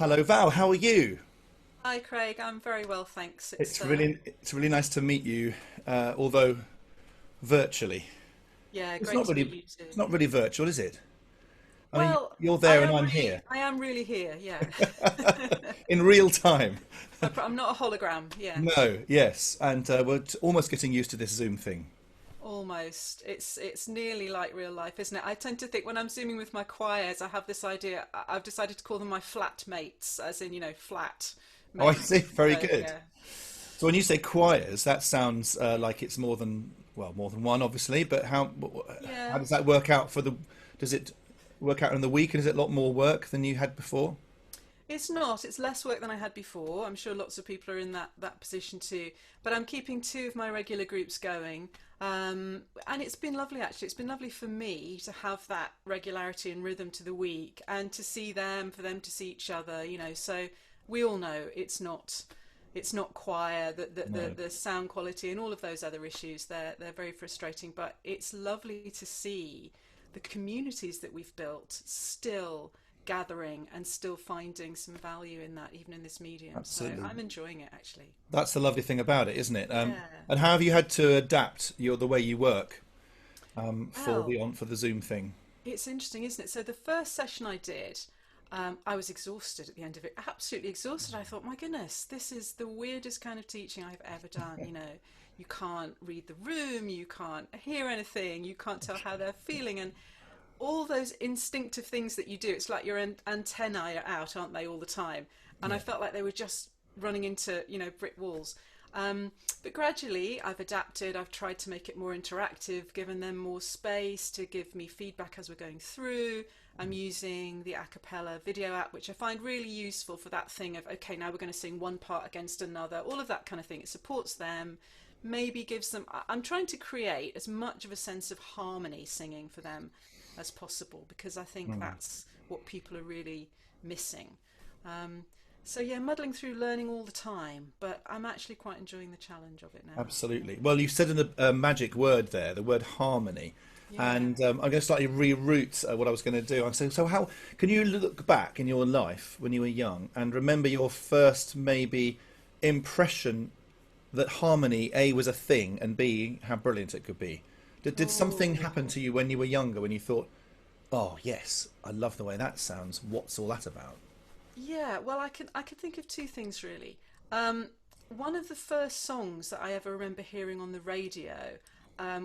Hello, Val. How are you? Hi, Craig. I'm very well, thanks. It's really nice to meet you, although virtually. Yeah, It's great not to really meet you too. it's not really virtual, is it? I mean, Well, you're there and I'm here I am really here. Yeah, in real time. I'm not a hologram. Yeah, No, yes, and we're almost getting used to this Zoom thing. almost. It's nearly like real life, isn't it? I tend to think when I'm zooming with my choirs, I have this idea. I've decided to call them my flat mates, as in flat Oh, I mates. see. Very So good. yeah, So when you say choirs, that sounds like it's more than more than one, obviously. But how yeah. does that work out for the? Does it work out in the week, and is it a lot more work than you had before? It's not. It's less work than I had before. I'm sure lots of people are in that position too. But I'm keeping two of my regular groups going. And it's been lovely actually. It's been lovely for me to have that regularity and rhythm to the week and to see them, for them to see each other, So we all know it's not choir, No, the sound quality and all of those other issues, they're very frustrating. But it's lovely to see the communities that we've built still gathering and still finding some value in that, even in this medium. So absolutely. I'm enjoying it actually. That's the lovely thing about it, isn't it? Yeah. And how have you had to adapt the way you work for Well, the Zoom thing? it's interesting, isn't it? So the first session I did, I was exhausted at the end of it, absolutely exhausted. I thought, my goodness, this is the weirdest kind of teaching I've ever done. You can't read the room, you can't hear anything, you can't tell how they're feeling, and all those instinctive things that you do. It's like your antennae are out, aren't they, all the time? And I Yeah, felt like they were just running into brick walls. But gradually I've adapted. I've tried to make it more interactive, given them more space to give me feedback as we're going through. I'm using the a cappella video app, which I find really useful for that thing of, okay, now we're going to sing one part against another, all of that kind of thing. It supports them, maybe gives them, I'm trying to create as much of a sense of harmony singing for them as possible, because I think that's what people are really missing. Um, so yeah, muddling through, learning all the time, but I'm actually quite enjoying the challenge of it now. absolutely. Well, you said a magic word there, the word harmony. Yeah. And I'm going to slightly reroute what I was going to do. I'm saying, so how can you look back in your life when you were young and remember your first maybe impression that harmony, A, was a thing, and B, how brilliant it could be? Did something happen Oh. to you when you were younger when you thought, oh, yes, I love the way that sounds. What's all that about? Yeah, well, I can think of two things really. One of the first songs that I ever remember hearing on the radio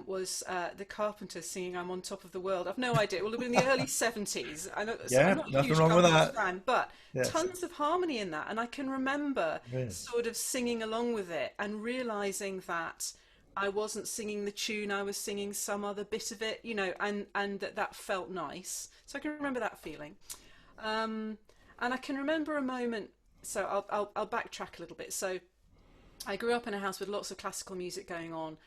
was the Carpenters singing "I'm on Top of the World." I've no idea. It would have been in the early '70s. I know, so I'm Yeah, not a nothing huge wrong with Carpenters that. fan, but Yes. tons of harmony in that, and I can remember Yes. sort of singing along with it and realizing that I wasn't singing the tune, I was singing some other bit of it, and that felt nice. So I can remember that feeling. Um, and I can remember a moment. So I'll backtrack a little bit. So I grew up in a house with lots of classical music going on.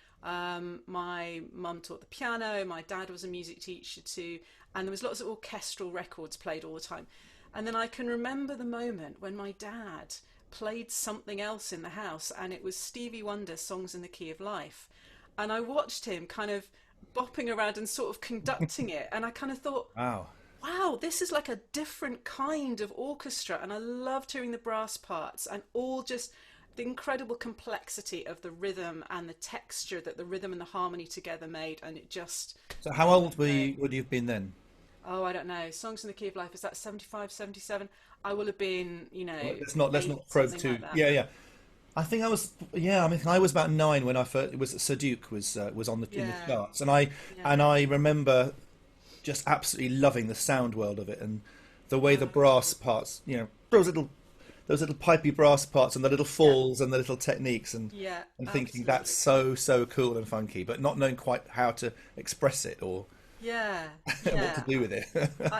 My mum taught the piano. My dad was a music teacher too, and there was lots of orchestral records played all the time. And then I can remember the moment when my dad played something else in the house, and it was Stevie Wonder's "Songs in the Key of Life." And I watched him kind of bopping around and sort of conducting it, and I kind of thought, Wow. wow, this is like a different kind of orchestra. And I loved hearing the brass parts and all just the incredible complexity of the rhythm and the texture that the rhythm and the harmony together made. And it just, So how I old don't know. would you have been then? Oh, I don't know. Songs in the Key of Life, is that 75, 77? I will have been, Well, let's eight, not probe something like too. that. Yeah, yeah. I think I was. Yeah, I mean, I was about 9 when I first. It was Sir Duke was on the in the Yeah, charts, and I yeah. remember just absolutely loving the sound world of it and the way the brass Oh, parts, those little pipey brass parts and the little yeah, falls and the little techniques yeah, and thinking that's absolutely. so cool and funky, but not knowing quite how to express it or Yeah, what to yeah. do with it.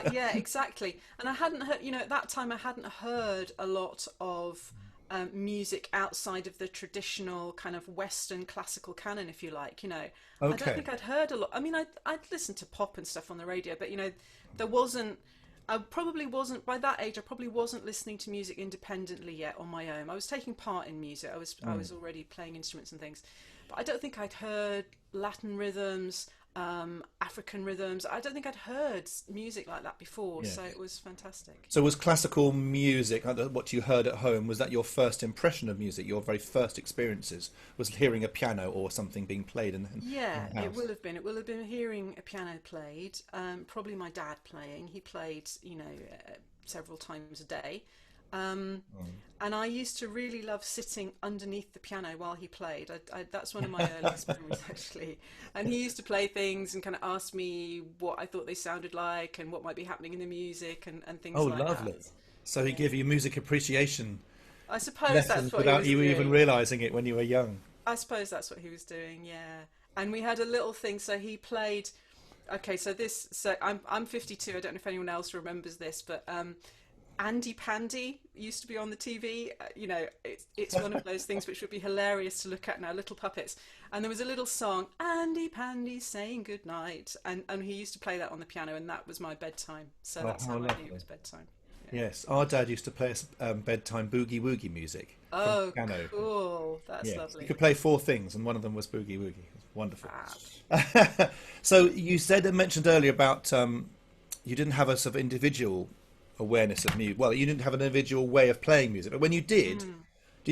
Yeah, exactly. And I hadn't heard, at that time, I hadn't heard a lot of music outside of the traditional kind of Western classical canon, if you like. I don't Okay. think I'd heard a lot. I mean, I'd listened to pop and stuff on the radio, but there wasn't. I probably wasn't by that age. I probably wasn't listening to music independently yet on my own. I was taking part in music. I was already playing instruments and things, but I don't think I'd heard Latin rhythms. African rhythms. I don't think I'd heard music like that before, Yeah. so it was fantastic. So was classical music, what you heard at home, was that your first impression of music, your very first experiences, was hearing a piano or something being played in Yeah, the it house? will have been. It will have been hearing a piano played, probably my dad playing. He played, several times a day. Um, and I used to really love sitting underneath the piano while he played. That's one of my earliest memories, actually. And he used to play things and kind of ask me what I thought they sounded like and what might be happening in the music and things Oh, like that. lovely. So he Yeah. gave you music appreciation I suppose that's lessons what he without was you even doing. realizing it when you were young. I suppose that's what he was doing, yeah. And we had a little thing, so he played. Okay, so I'm 52. I don't know if anyone else remembers this, but Andy Pandy used to be on the TV. It's one of those things which would be hilarious to look at now, little puppets. And there was a little song, Andy Pandy saying good night, and he used to play that on the piano, and that was my bedtime. So Oh, that's how how I knew it lovely. was bedtime. Yeah. Yes, our dad used to play us bedtime boogie woogie music from the Oh, piano. cool. That's Yeah, you lovely. could play four things, and one of them was boogie woogie. It was wonderful. Fab. So you said and mentioned earlier about you didn't have a sort of individual awareness of music. Well, you didn't have an individual way of playing music, but when you did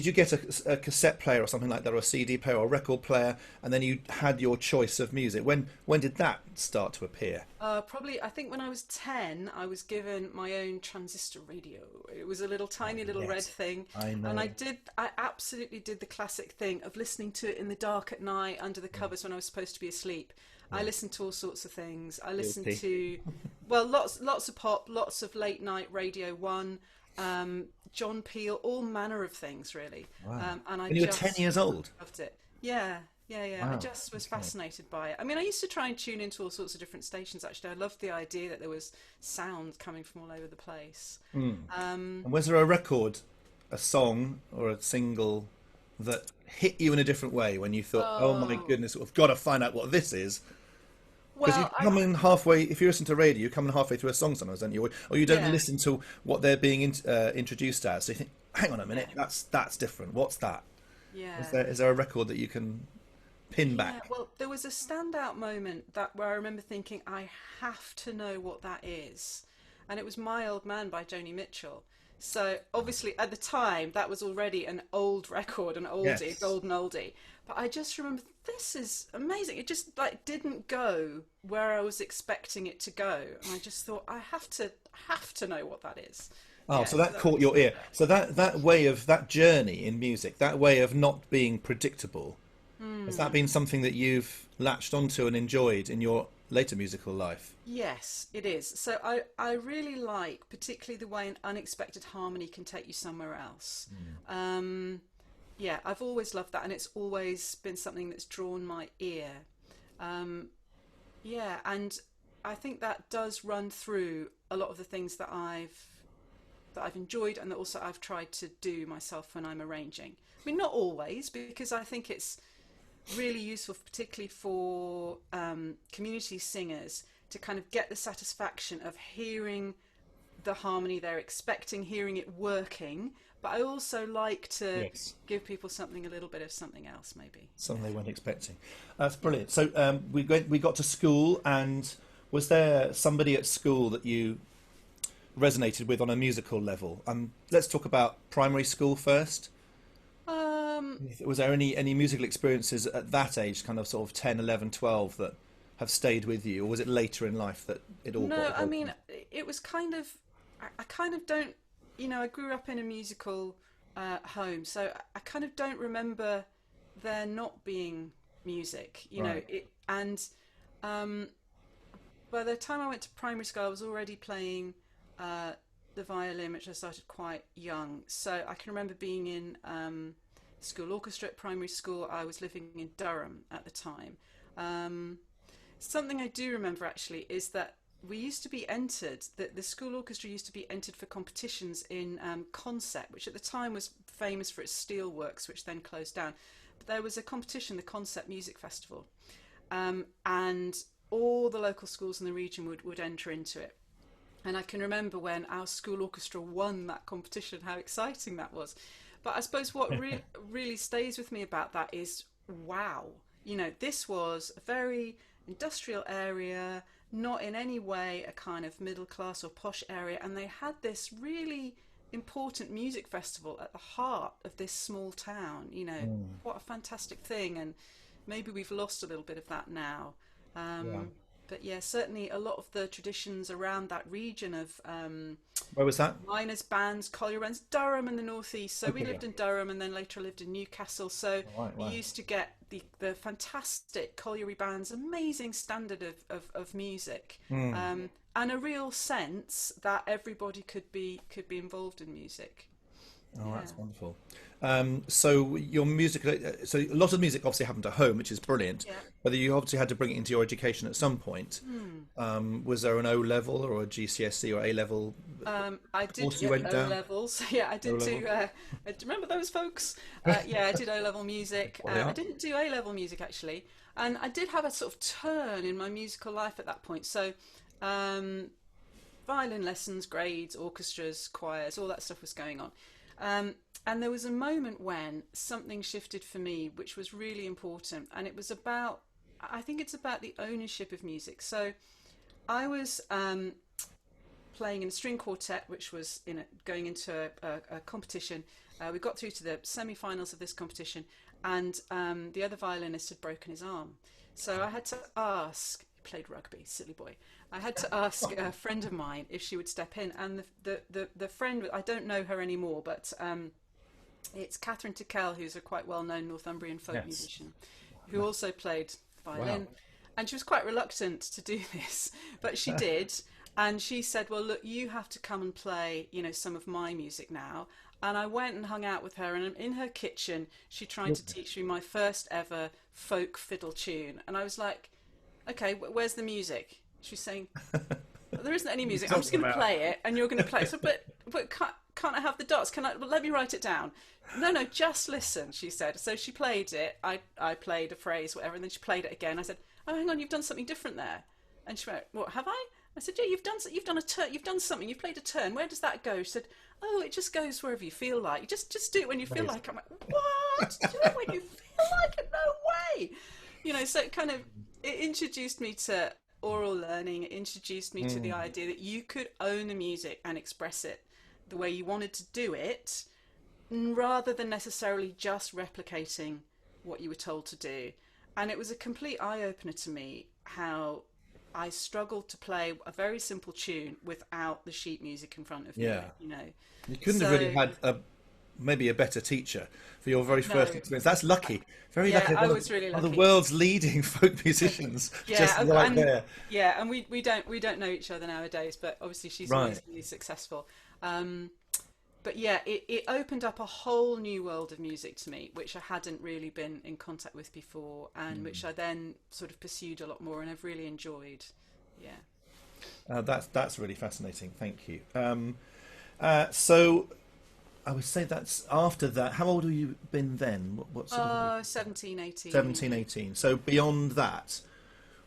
you get a cassette player or something like that, or a CD player or a record player, and then you had your choice of music? When did that start to appear? Probably, I think when I was 10, I was given my own transistor radio. It was a little tiny little red Yes, thing. I And know. I absolutely did the classic thing of listening to it in the dark at night under the covers when I was supposed to be asleep. I listened to all sorts of things. I listened Guilty. to, well, lots of pop, lots of late night Radio 1, John Peel, all manner of things, really. Wow. And I When you were 10 just years old. loved it. Yeah, yeah, yeah. I Wow. just was Okay. fascinated by it. I mean, I used to try and tune into all sorts of different stations, actually. I loved the idea that there was sound coming from all over the place. And was there a record, a song, or a single that hit you in a different way when you thought, "Oh my Oh, goodness, I've got to find out what this is"? Because you well, I, come in halfway, if you listen to radio, you come in halfway through a song sometimes, don't you? Or you don't yeah, listen to what they're being introduced as. So you think, hang on a minute, yeah, that's different. What's that? yeah. Is there a record that you can pin Yeah, back? well, there was a standout moment that where I remember thinking, I have to know what that is. And it was My Old Man by Joni Mitchell. So obviously at the time that was already an old record, an oldie, a Yes. golden oldie. But I just remember this is amazing. It just like didn't go where I was expecting it to go. And I just thought I have to know what that is. Oh, Yeah, so so that that caught was your ear. So that way of that journey in music, that way of not being predictable, has that been something that you've latched onto and enjoyed in your later musical life? yes, it is. So I really like particularly the way an unexpected harmony can take you somewhere else. Um, yeah, I've always loved that, and it's always been something that's drawn my ear. Um, yeah, and I think that does run through a lot of the things that I've enjoyed and that also I've tried to do myself when I'm arranging. I mean, not always, because I think it's really useful, particularly for community singers, to kind of get the satisfaction of hearing the harmony they're expecting, hearing it working. But I also like to Yes. give people something, a little bit of something else, maybe. Something Yeah. they weren't expecting. That's brilliant. So we got to school, and was there somebody at school that you resonated with on a musical level? Let's talk about primary school first. Um, Was there any musical experiences at that age, kind of sort of 10, 11, 12, that have stayed with you, or was it later in life that it all got no, I evolved? mean, it was kind of, I kind of don't, I grew up in a musical home, so I kind of don't remember there not being music, Right. um, by the time I went to primary school, I was already playing the violin, which I started quite young. So I can remember being in school orchestra at primary school. I was living in Durham at the time. Um, Something I do remember actually is that we used to be entered, that the school orchestra used to be entered for competitions in concert, which at the time was famous for its steelworks, which then closed down. But there was a competition, the Concert Music Festival, and all the local schools in the region would enter into it. And I can remember when our school orchestra won that competition, how exciting that was. But I suppose what really stays with me about that is, wow, this was a very industrial area, not in any way a kind of middle class or posh area, and they had this really important music festival at the heart of this small town. You know, what a fantastic thing, and maybe we've lost a little bit of that now. Yeah. But yeah, certainly a lot of the traditions around that region of Where was that? miners' bands, collier bands, Durham in the northeast. So we Okay, yeah. lived in Durham, and then later I lived in Newcastle. So Right, you wow. used to get the fantastic colliery bands, amazing standard of music, and a real sense that everybody could be involved in music. Oh, Yeah. that's wonderful. So your music, so a lot of music obviously happened at home, which is brilliant. Yeah. But you obviously had to bring it into your education at some point. Was there an O level or a GCSE or A level I did course you get went O down? levels. Yeah, I O did level. do. Remember those folks? Yeah, I did O level music. What they I are? didn't do A level music actually, and I did have a sort of turn in my musical life at that point. So, violin lessons, grades, orchestras, choirs, all that stuff was going on. And there was a moment when something shifted for me, which was really important, and it was about. I think it's about the ownership of music. So, I was playing in a string quartet, which was going into a competition. We got through to the semi-finals of this competition, and the other violinist had broken his arm. So I had to ask. He played rugby, silly boy. I had to ask a friend of mine if she would step in, and the friend, I don't know her anymore, but it's Catherine Tickell, who's a quite well-known Northumbrian folk Yes. musician, who also played violin. Wow. And she was quite reluctant to do this, but she did. And she said, well, look, you have to come and play, some of my music now. And I went and hung out with her, and in her kitchen, she tried to teach me my first ever folk fiddle tune. And I was like, okay, where's the music? She's saying, there isn't any music. I'm just going to play it, and you're going to play it. So, but can't I have the dots? Well, let me write it down. No, just listen, she said. So she played it. I played a phrase, whatever, and then she played it again. I said, oh, hang on, you've done something different there. And she went, what, have I? I said, yeah, you've done a turn, you've done something, you've played a turn. Where does that go? She said, oh, it just goes wherever you feel like. Just do it when you feel like. I'm like, what? Do it when you feel like it? No way. So it introduced me to oral learning. It introduced me to the idea that you could own the music and express it the way you wanted to do it, rather than necessarily just replicating what you were told to do. And it was a complete eye-opener to me how I struggled to play a very simple tune without the sheet music in front of me. Yeah. You couldn't have really had maybe a better teacher for your very first experience. That's lucky. Very lucky. I was really one lucky. of the world's leading folk musicians, just and, right and, there. Yeah, and we don't know each other nowadays, but obviously she's Right. really successful. But yeah, it opened up a whole new world of music to me, which I hadn't really been in contact with before, and which I then sort of pursued a lot more, and I've really enjoyed. Yeah. That's really fascinating. Thank you. So I would say that's after that. How old have you been then? What sort of 17, 18. 17, 18. So beyond that,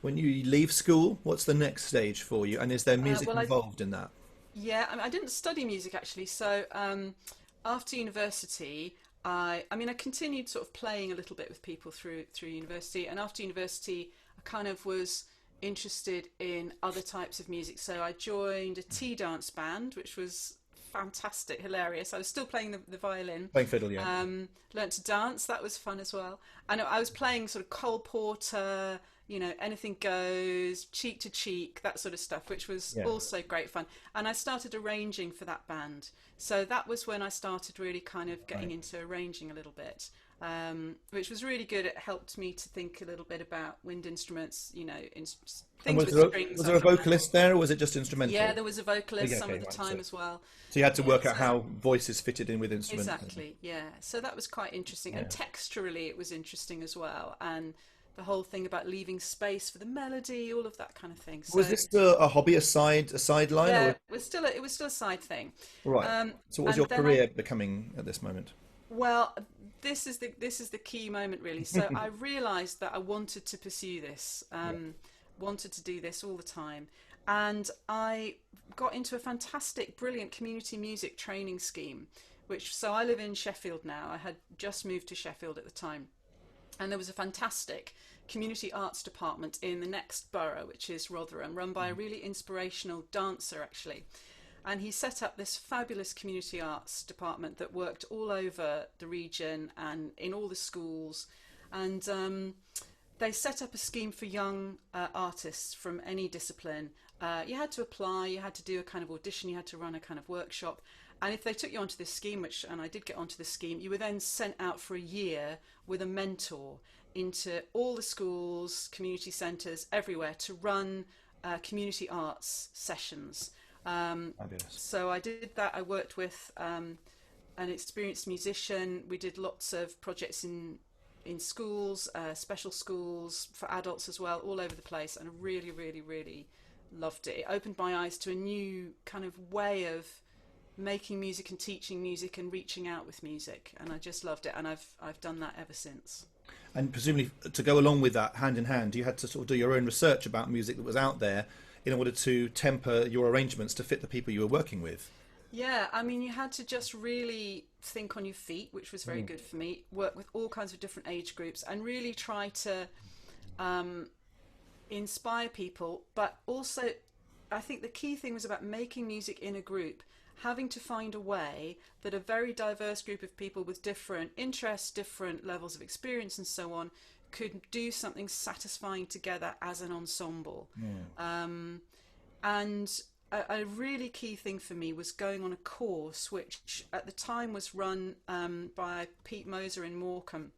when you leave school, what's the next stage for you? And is there music well, involved in that? Yeah, I didn't study music actually. So after university, I continued sort of playing a little bit with people through university, and after university, I kind of was interested in other types of music. So I joined a tea dance band, which was fantastic, hilarious. I was still playing the violin. Playing fiddle, yeah. Learnt to dance. That was fun as well. And I was playing sort of Cole Porter, anything goes, cheek to cheek, that sort of stuff, which was also great fun. And I started arranging for that band. So that was when I started really kind of getting into arranging a little bit, which was really good. It helped me to think a little bit about wind instruments, And things with strings. was there a vocalist there, or was it just instrumental? Yeah, there was a vocalist some of the right, time as well. So you had to work out so- how voices fitted in with instruments. Exactly, yeah. So that was quite interesting. And texturally, it was interesting as well. And the whole thing about leaving space for the melody, all of that kind of thing. So, Was this a hobby, a sideline? yeah, Or... it was still a side thing. Right. So what was and your then career becoming at this moment? Well, this is the key moment really. So I realised that I wanted to pursue this, wanted to do this all the time, and I got into a fantastic, brilliant community music training scheme. So I live in Sheffield now. I had just moved to Sheffield at the time, and there was a fantastic community arts department in the next borough, which is Rotherham, run by a really inspirational dancer, actually. And he set up this fabulous community arts department that worked all over the region and in all the schools. And they set up a scheme for young artists from any discipline. You had to apply, you had to do a kind of audition, you had to run a kind of workshop. And if they took you onto this scheme, and I did get onto this scheme, you were then sent out for a year with a mentor into all the schools, community centres, everywhere to run community arts sessions. So I did that. I worked with an experienced musician. We did lots of projects in schools, special schools for adults as well, all over the place, and I really, really, really loved it. It opened my eyes to a new kind of way of making music and teaching music and reaching out with music, and I just loved it, and I've done that ever since. And presumably, to go along with that, hand in hand, you had to sort of do your own research about music that was out there in order to temper your arrangements to fit the people you were working with. Yeah, I mean, you had to just really think on your feet, which was very good for me, work with all kinds of different age groups and really try to inspire people. But also, I think the key thing was about making music in a group, having to find a way that a very diverse group of people with different interests, different levels of experience and so on could do something satisfying together as an ensemble. And a really key thing for me was going on a course which at the time was run by Pete Moser in Morecambe,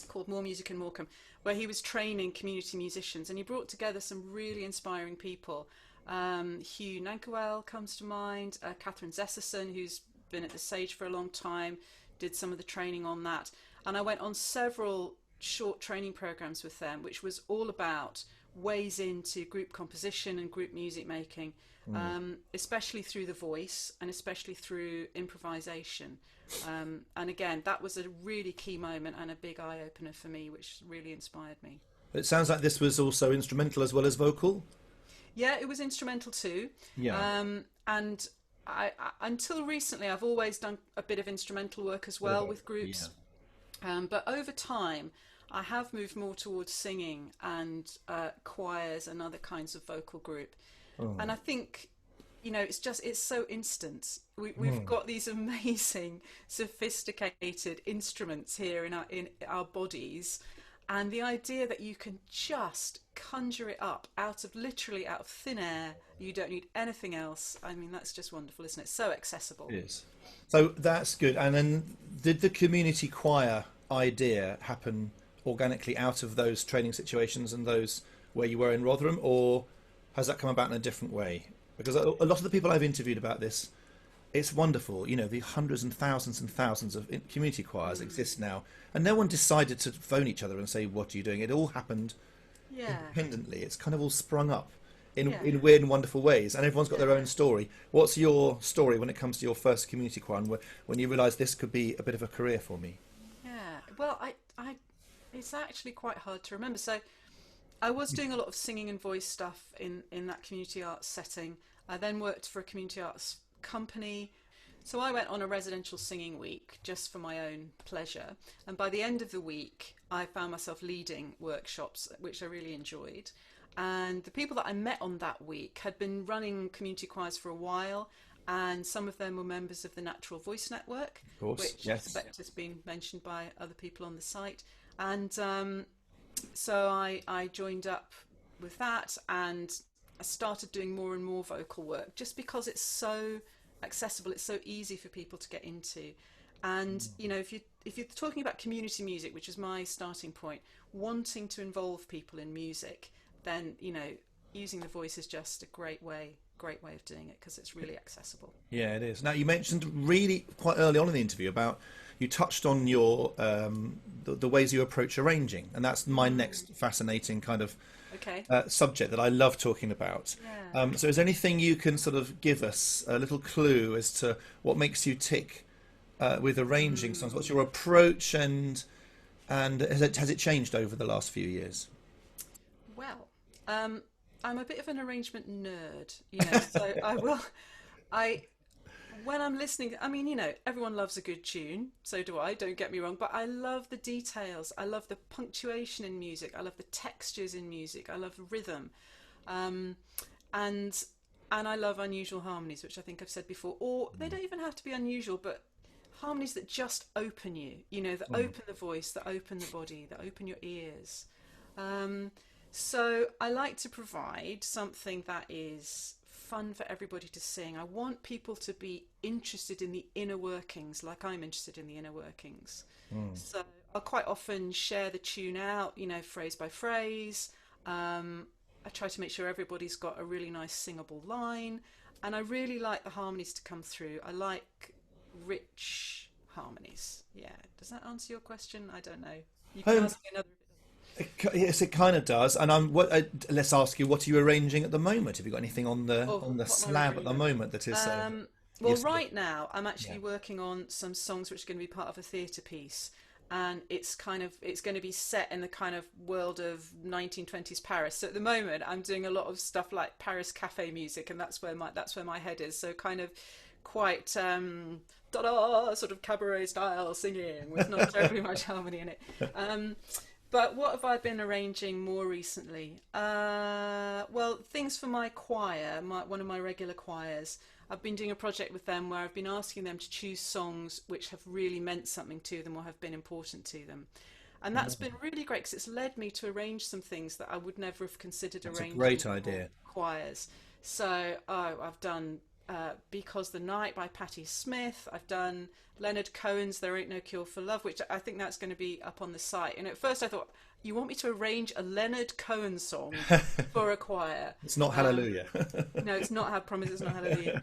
called More Music in Morecambe, where he was training community musicians, and he brought together some really inspiring people. Hugh Nankowell comes to mind, Catherine Zesserson, who's been at the Sage for a long time, did some of the training on that. And I went on several short training programs with them, which was all about ways into group composition and group music making, especially through the voice and especially through improvisation. And again, that was a really key moment and a big eye-opener for me, which really inspired me. It sounds like this was also instrumental as well as vocal. Yeah, it was instrumental too. Yeah. And I until recently, I've always done a bit of instrumental work as well with groups. Yeah. But over time, I have moved more towards singing and choirs and other kinds of vocal group. And I think, you know, it's so instant. We've got these amazing, sophisticated instruments here in our bodies. And the idea that you can just conjure it up literally out of thin air, you don't need anything else. I mean, that's just wonderful, isn't it? So accessible. It is. So that's good. And then did the community choir idea happen organically out of those training situations and those where you were in Rotherham, or has that come about in a different way? Because a lot of the people I've interviewed about this, it's wonderful, you know, the hundreds and thousands of community choirs exist now, and no one decided to phone each other and say, what are you doing? It all happened independently. It's kind of all sprung up in weird and wonderful ways, and everyone's got their own story. What's your story when it comes to your first community choir and when you realised this could be a bit of a career for me? Yeah, well, I it's actually quite hard to remember. So I was doing a lot of singing and voice stuff in that community arts setting. I then worked for a community arts company. So I went on a residential singing week just for my own pleasure. And by the end of the week, I found myself leading workshops, which I really enjoyed. And the people that I met on that week had been running community choirs for a while. And some of them were members of the Natural Voice Network, of course, which I suspect has been mentioned by other people on the site. And so I joined up with that, and I started doing more and more vocal work just because it's so accessible, it's so easy for people to get into. And you know, if you're talking about community music, which is my starting point, wanting to involve people in music, then you know, using the voice is just a great way of doing it because it's really accessible. Yeah, it is. Now, you mentioned really quite early on in the interview about, you touched on your the ways you approach arranging, and that's my next fascinating kind of subject that I love talking about. Yeah. So is there anything you can sort of give us a little clue as to what makes you tick with arranging songs? What's your approach, and has it changed over the last few years? Well, I'm a bit of an arrangement nerd, you know, so when I'm listening, I mean, everyone loves a good tune, so do I, don't get me wrong, but I love the details. I love the punctuation in music. I love the textures in music. I love rhythm. And I love unusual harmonies, which I think I've said before. Or they don't even have to be unusual, but harmonies that just open you, that open the voice, that open the body, that open your ears. So I like to provide something that is fun for everybody to sing. I want people to be interested in the inner workings, like I'm interested in the inner workings. So I'll quite often share the tune out, phrase by phrase. I try to make sure everybody's got a really nice singable line, and I really like the harmonies to come through. I like rich harmonies. Yeah. Does that answer your question? I don't know. You can ask me another. Yes, it kind of does. And let's ask you, what are you arranging at the moment? Have you got anything on the slab at the moment that is? Well, right now I'm actually working on some songs which are going to be part of a theatre piece, and it's going to be set in the kind of world of 1920s Paris. So at the moment I'm doing a lot of stuff like Paris cafe music, and that's where my head is. So kind of quite sort of cabaret style singing with not terribly much harmony in it. But what have I been arranging more recently? Well, things for my choir, one of my regular choirs. I've been doing a project with them where I've been asking them to choose songs which have really meant something to them or have been important to them. And that's been really great because it's led me to arrange some things that I would never have considered arranging. That's a great idea. Choirs. So I've done Because the Night by Patti Smith. I've done Leonard Cohen's There Ain't No Cure for Love, which I think that's going to be up on the site. And at first I thought, you want me to arrange a Leonard Cohen song for a choir? It's not Hallelujah. No, it's not. I promise it's not Hallelujah.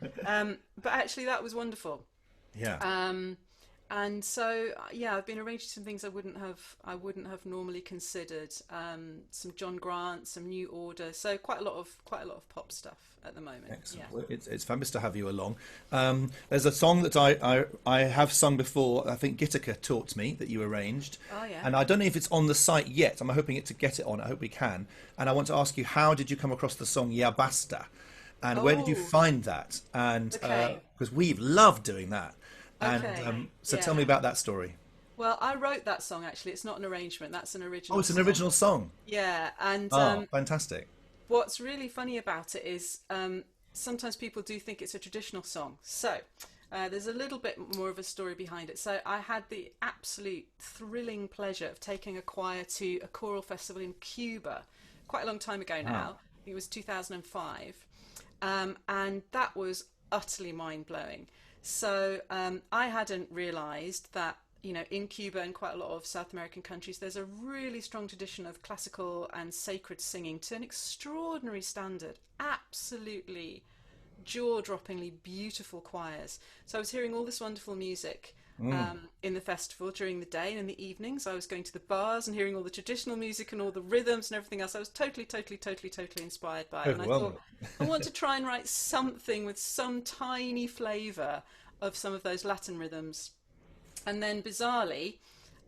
But actually that was wonderful. Yeah. And so I've been arranging some things I wouldn't have normally considered. Some John Grant, some New Order. So quite a lot of pop stuff at the moment. Excellent. Yeah. Well, it's fabulous to have you along. There's a song that I have sung before. I think Gittaker taught me that you arranged. Oh yeah. And I don't know if it's on the site yet. I'm hoping to get it on. I hope we can. And I want to ask you, how did you come across the song Ya Basta? And where did you find that? And because we've loved doing that. And so tell me about that story. Well, I wrote that song actually. It's not an arrangement. That's an original. Oh, it's an original song. Yeah, and fantastic. What's really funny about it is sometimes people do think it's a traditional song. So there's a little bit more of a story behind it. So I had the absolute thrilling pleasure of taking a choir to a choral festival in Cuba quite a long time ago now. Wow. I think it was 2005, and that was utterly mind-blowing. So I hadn't realised that, in Cuba and quite a lot of South American countries, there's a really strong tradition of classical and sacred singing to an extraordinary standard. Absolutely jaw-droppingly beautiful choirs. So I was hearing all this wonderful music in the festival during the day, and in the evenings I was going to the bars and hearing all the traditional music and all the rhythms and everything else. I was totally inspired by it. And I thought, I want to try and write something with some tiny flavour of some of those Latin rhythms. And then bizarrely,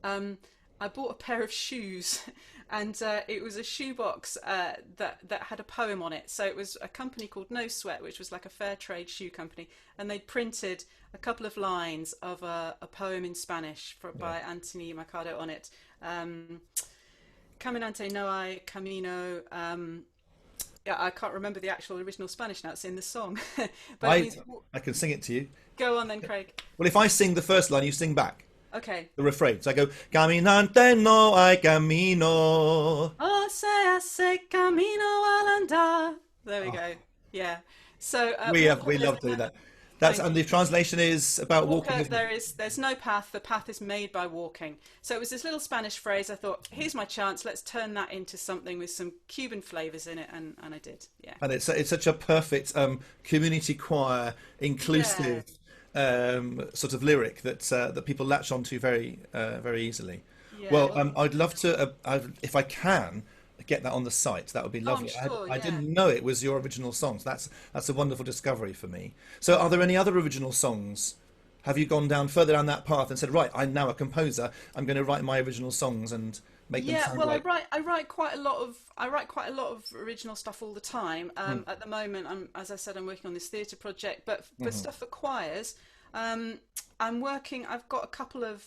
I bought a pair of shoes, and it was a shoebox that had a poem on it. So it was a company called No Sweat, which was like a fair trade shoe company, and they'd printed a couple of lines of a poem in Spanish by Anthony Machado on it. Caminante no hay camino. I can't remember the actual original Spanish now. It's in the song. But I can sing it to you. Go on then, Craig. Well, if I sing the first line, you sing back. Okay. The refrain. So I go, Caminante no hay camino. Oh, se hace camino al andar. There we go. Yeah. So we love doing that. And the translation is about walking. There's no path. The path is made by walking. So it was this little Spanish phrase. I thought, here's my chance. Let's turn that into something with some Cuban flavours in it, and I did. Yeah. And it's such a perfect community choir, inclusive sort of lyric that people latch onto very very easily. Yeah, well, I'd love to, if I can, get that on the site. That would be lovely. Sure, I didn't know it was your original songs. That's a wonderful discovery for me. So are there any other original songs? Have you gone further down that path and said, right, I'm now a composer, I'm going to write my original songs and make them Yeah, sound well, like? I write quite a lot of original stuff all the time. At the moment, as I said, I'm working on this theatre project, but for stuff for choirs, um, I'm working. I've got a couple of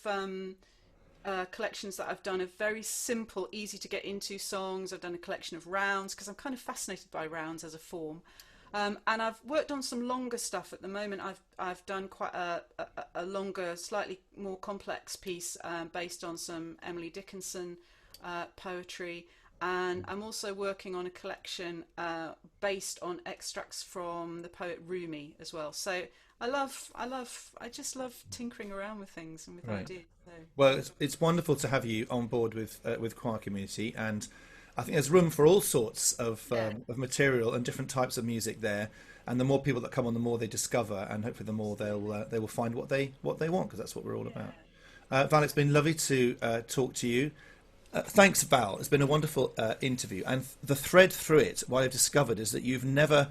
collections that I've done of very simple, easy to get into songs. I've done a collection of rounds because I'm kind of fascinated by rounds as a form. And I've worked on some longer stuff at the moment. I've done quite a longer, slightly more complex piece based on some Emily Dickinson poetry, and I'm also working on a collection based on extracts from the poet Rumi as well. So I just love tinkering around with things and with Right. ideas. So, Well, it's wonderful to have you on board with Choir Community, and I think there's room for all sorts yeah, of material and different types of music there. And the more people that come on, the more they discover, and hopefully the more they will find what they want, because that's what we're all about. yeah. Val, it's been lovely to talk to you. Thanks, Val. It's been a wonderful interview, and the thread through it, what I've discovered, is that you've never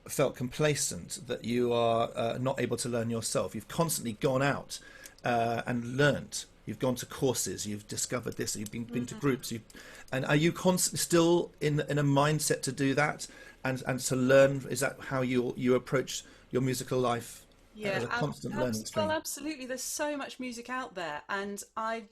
felt complacent, that you are not able to learn yourself. You've constantly gone out and learnt. You've gone to courses. You've discovered this. You've been to groups. And are you still in a mindset to do that and to learn? Is that how you approach your musical life as Yeah, a constant learning well, stream? absolutely. There's so much music out there, and I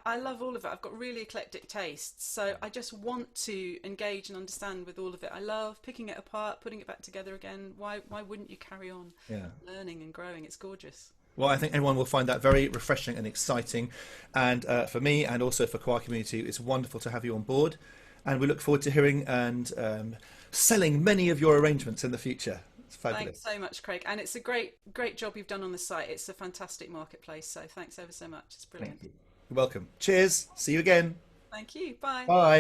love all of it. I've got really eclectic tastes, so I just want to engage and understand with all of it. I love picking it apart, putting it back together again. Why wouldn't you carry on Yeah. learning and growing? It's gorgeous. Well, I think everyone will find that very refreshing and exciting. And for me, and also for Choir Community, it's wonderful to have you on board. And we look forward to hearing and selling many of your arrangements in the future. It's Thanks fabulous. so much, Craig, and it's a great job you've done on the site. It's a fantastic marketplace, so thanks ever so much. It's brilliant. Thank you. You're welcome. Cheers. See you again. Thank you. Bye. Bye.